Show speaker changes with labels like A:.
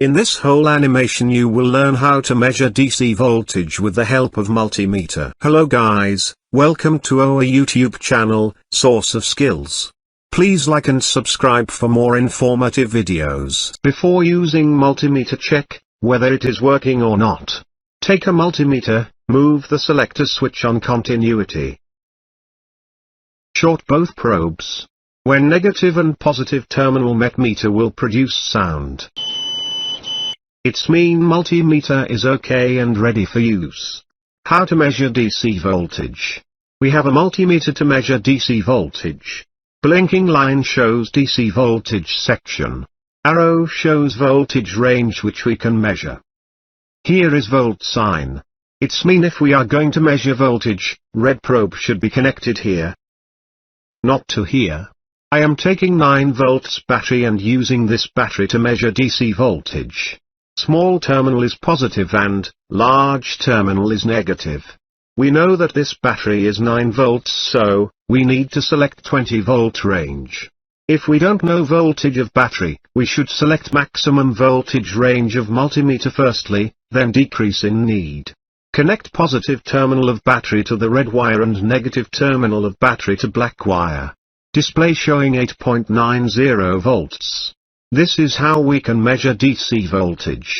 A: In this whole animation you will learn how to measure DC voltage with the help of multimeter. Hello guys, welcome to our YouTube channel, Source of Skills. Please like and subscribe for more informative videos. Before using multimeter, check whether it is working or not. Take a multimeter, move the selector switch on continuity. Short both probes. When negative and positive terminal met, meter will produce sound. It's mean multimeter is okay and ready for use. How to measure DC voltage? We have a multimeter to measure DC voltage. Blinking line shows DC voltage section. Arrow shows voltage range which we can measure. Here is volt sign. It's mean if we are going to measure voltage, red probe should be connected here. Not to here. I am taking 9 volts battery and using this battery to measure DC voltage. Small terminal is positive and large terminal is negative. We know that this battery is 9 volts, so we need to select 20 volt range. If we don't know voltage of battery, we should select maximum voltage range of multimeter firstly, then decrease in need. Connect positive terminal of battery to the red wire and negative terminal of battery to black wire. Display showing 8.90 volts. This is how we can measure DC voltage.